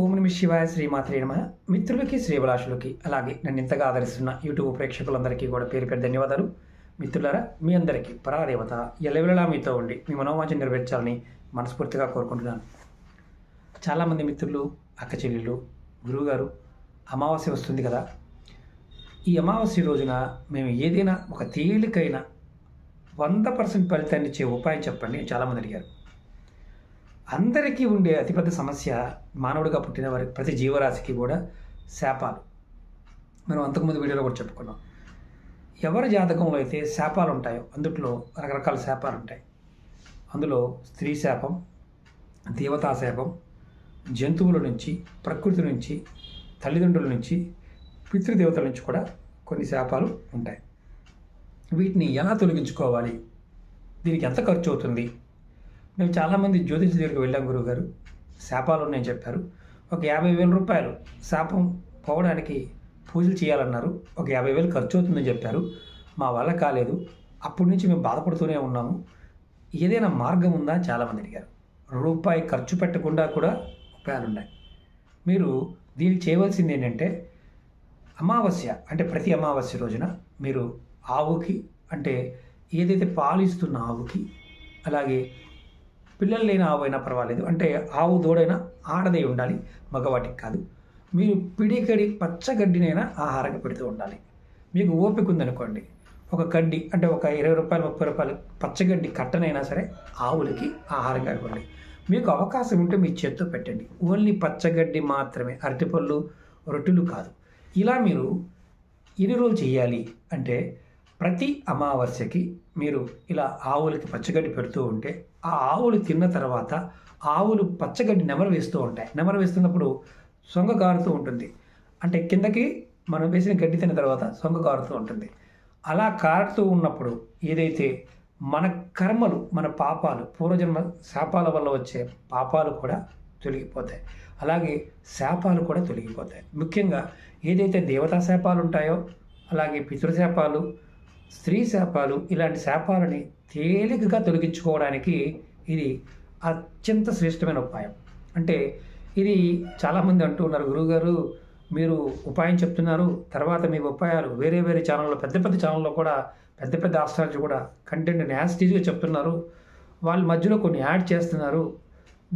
ఓం నమ శివాయ శ్రీమాత్రే నమః. మిత్రులకి శ్రీభిలాషులకి అలాగే నన్ను ఇంతగా ఆదరిస్తున్న యూట్యూబ్ ప్రేక్షకులందరికీ కూడా పేరు పేరు ధన్యవాదాలు. మిత్రులారా, మీ అందరికీ పరాదేవత ఎల్లవెల్లలా మీతో ఉండి మీ మనోవాంఛ నెరవేర్చాలని మనస్ఫూర్తిగా కోరుకుంటున్నాను. చాలామంది మిత్రులు, అక్క చెల్లెళ్ళు, గురువుగారు అమావాస్య వస్తుంది కదా, ఈ అమావాస్య రోజున మేము ఏదైనా ఒక తేలికైన 100% ఫలితాన్ని ఇచ్చే ఉపాయం చెప్పండి అని చాలామంది అడిగారు. అందరికీ ఉండే అతిపెద్ద సమస్య మానవుడిగా పుట్టిన వారి ప్రతి జీవరాశికి కూడా శాపాలు. మనం అంతకుముందు వీడియోలో కూడా చెప్పుకున్నాం. ఎవరి జాతకంలో అయితే శాపాలు ఉంటాయో అందులో రకరకాల శాపాలు ఉంటాయి. అందులో స్త్రీ శాపం, దేవతా శాపం, జంతువుల నుంచి, ప్రకృతి నుంచి, తల్లిదండ్రుల నుంచి, పితృదేవతల నుంచి కూడా కొన్ని శాపాలు ఉంటాయి. వీటిని ఎలా తొలగించుకోవాలి, దీనికి ఎంత ఖర్చు అవుతుంది? మేము చాలామంది జ్యోతిష దగ్గరికి వెళ్ళాం. గురువుగారు శాపాలు ఉన్నాయని చెప్పారు. ఒక 50,000 రూపాయలు శాపం పోవడానికి పూజలు చేయాలన్నారు. ఒక 50,000 ఖర్చు అవుతుందని చెప్పారు. మా వల్ల కాలేదు. అప్పటి నుంచి మేము బాధపడుతూనే ఉన్నాము. ఏదైనా మార్గం ఉందా అని చాలామంది అడిగారు. రూపాయి ఖర్చు పెట్టకుండా కూడా ఉపాయాలు ఉన్నాయి. మీరు దీనికి చేయవలసింది ఏంటంటే, అమావాస్య అంటే ప్రతి అమావాస్య రోజున మీరు ఆవుకి, అంటే ఏదైతే పాలిస్తున్న ఆవుకి, అలాగే పిల్లలు లేని ఆవు అయినా పర్వాలేదు, అంటే ఆవు దూడైనా ఆడదై ఉండాలి, మగవాటికి కాదు. మీరు పిడికడి పచ్చగడ్డినైనా ఆహారంగా పెడుతూ ఉండాలి. మీకు ఓపిక ఉందనుకోండి, ఒక గడ్డి అంటే ఒక 20 రూపాయలు 30 రూపాయలు పచ్చగడ్డి కట్టనైనా సరే ఆవులకి ఆహారంగా ఇవ్వండి. మీకు అవకాశం ఉంటే మీ చేత్తో పెట్టండి. ఓన్లీ పచ్చగడ్డి మాత్రమే, అరటిపళ్ళు, రొట్టెలు కాదు. ఇలా మీరు ఎన్ని రోజులు చేయాలి అంటే, ప్రతి అమావాస్యకి మీరు ఇలా ఆవులకి పచ్చగడ్డి పెడుతూ ఉంటే, ఆ ఆవులు తిన్న తర్వాత ఆవులు పచ్చగడ్డి నెమరు వేస్తూ ఉంటాయి. నెమరు వేస్తున్నప్పుడు సొంగ కారుతూ ఉంటుంది. అంటే కిందకి మనం వేసిన గడ్డి తిన్న తర్వాత సొంగ కారుతూ ఉంటుంది. అలా కారుతూ ఉన్నప్పుడు ఏదైతే మన కర్మలు, మన పాపాలు, పూర్వజన్మ శాపాల వల్ల వచ్చే పాపాలు కూడా తొలగిపోతాయి. అలాగే శాపాలు కూడా తొలగిపోతాయి. ముఖ్యంగా ఏదైతే దేవతా శాపాలు ఉంటాయో, అలాగే పితృశాపాలు, స్త్రీ శాపాలు, ఇలాంటి శాపాలని తేలికగా తొలగించుకోవడానికి ఇది అత్యంత శ్రేష్టమైన ఉపాయం. అంటే ఇది చాలామంది అంటూ ఉన్నారు, గురువుగారు మీరు ఉపాయం చెప్తున్నారు, తర్వాత మీ ఉపాయాలు వేరే వేరే ఛానల్లో, పెద్ద పెద్ద ఛానల్లో కూడా, పెద్ద పెద్ద ఆస్ట్రాలజీ కూడా కంటెంట్ని యాస్టీజ్గా చెప్తున్నారు, వాళ్ళు మధ్యలో కొన్ని యాడ్ చేస్తున్నారు,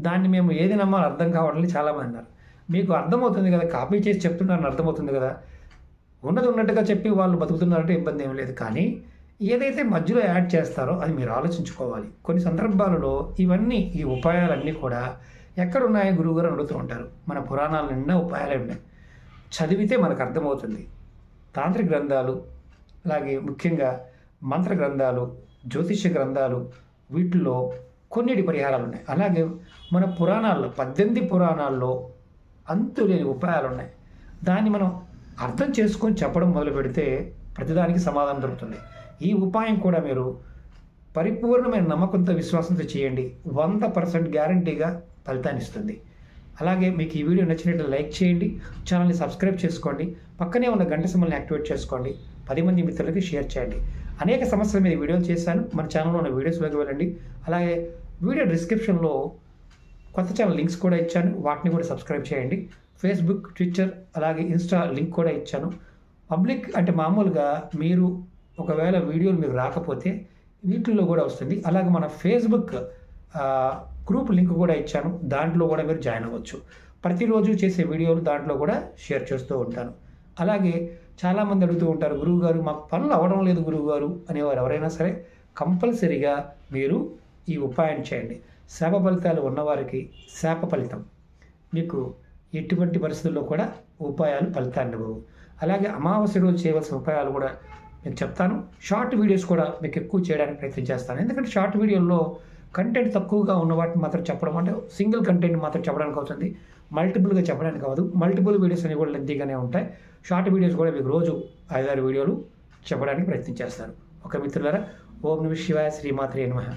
దాన్ని మేము ఏది నమ్మాలో అర్థం కావట్లేదు చాలామంది అన్నారు. మీకు అర్థమవుతుంది కదా, కాపీ చేసి చెప్తున్నారని అర్థమవుతుంది కదా, ఉన్నది ఉన్నట్టుగా చెప్పి వాళ్ళు బతుకుతున్నారంటే ఇబ్బంది ఏం లేదు. కానీ ఏదైతే మధ్యలో యాడ్ చేస్తారో అది మీరు ఆలోచించుకోవాలి. కొన్ని సందర్భాలలో ఇవన్నీ, ఈ ఉపాయాలన్నీ కూడా ఎక్కడున్నాయో గురువుగారు అడుగుతూ ఉంటారు. మన పురాణాల నిండా ఉపాయాలే ఉన్నాయి, చదివితే మనకు అర్థమవుతుంది. తాంత్రిక గ్రంథాలు, అలాగే ముఖ్యంగా మంత్ర గ్రంథాలు, జ్యోతిష్య గ్రంథాలు, వీటిల్లో కొన్నిటి పరిహారాలు ఉన్నాయి. అలాగే మన పురాణాల్లో 18 పురాణాల్లో అంతులేని ఉపాయాలు ఉన్నాయి. దాన్ని మనం అర్థం చేసుకొని చెప్పడం మొదలు పెడితే ప్రతిదానికి సమాధానం దొరుకుతుంది. ఈ ఉపాయం కూడా మీరు పరిపూర్ణమైన నమ్మకంతో, విశ్వాసంతో చేయండి. 100% గ్యారంటీగా ఫలితాన్ని ఇస్తుంది. అలాగే మీకు ఈ వీడియో నచ్చినట్లయితే లైక్ చేయండి, ఛానల్ని సబ్స్క్రైబ్ చేసుకోండి, పక్కనే ఉన్న గంట సింబల్ని యాక్టివేట్ చేసుకోండి, 10 మంది మిత్రులకి షేర్ చేయండి. అనేక సమస్యల మీద వీడియోలు చేశాను, మన ఛానల్లో ఉన్న వీడియోస్లోకి వెళ్ళండి. అలాగే వీడియో డిస్క్రిప్షన్లో కొత్త ఛానల్ లింక్స్ కూడా ఇచ్చాను, వాటిని కూడా సబ్స్క్రైబ్ చేయండి. ఫేస్బుక్, ట్విట్టర్, అలాగే ఇన్స్టా లింక్ కూడా ఇచ్చాను. పబ్లిక్ అంటే మామూలుగా మీరు ఒకవేళ వీడియోలు మీకు రాకపోతే వీటిల్లో కూడా వస్తుంది. అలాగే మన ఫేస్బుక్ గ్రూప్ లింక్ కూడా ఇచ్చాను, దాంట్లో కూడా మీరు జాయిన్ అవ్వచ్చు. ప్రతిరోజు చేసే వీడియోలు దాంట్లో కూడా షేర్ చేస్తూ ఉంటాను. అలాగే చాలామంది అడుగుతూ ఉంటారు, గురువుగారు మాకు పనులు అవ్వడం లేదు గురువుగారు అనేవారు ఎవరైనా సరే కంపల్సరీగా మీరు ఈ ఉపాయం చేయండి. శాప ఫలితాలు ఉన్నవారికి శాప ఫలితం, మీకు ఎటువంటి పరిస్థితుల్లో కూడా ఉపాయాలు ఫలితాన్ని ఇవ్వవు. అలాగే అమావాస్య రోజు చేయవలసిన ఉపాయాలు కూడా మీకు చెప్తాను. షార్ట్ వీడియోస్ కూడా మీకు ఎక్కువ చేయడానికి ప్రయత్నం చేస్తాను. ఎందుకంటే షార్ట్ వీడియోల్లో కంటెంట్ తక్కువగా ఉన్న వాటిని మాత్రం చెప్పడం, అంటే సింగిల్ కంటెంట్ మాత్రం చెప్పడానికి అవుతుంది, మల్టిపుల్గా చెప్పడానికి అవ్వదు. మల్టిపుల్ వీడియోస్ అనేవి కూడా లెంతీగానే ఉంటాయి. షార్ట్ వీడియోస్ కూడా మీకు రోజు 5-6 వీడియోలు చెప్పడానికి ప్రయత్నం చేస్తాను. ఒక మిత్రులారా, ఓం నమః శివాయ శ్రీమాత్రే నమః.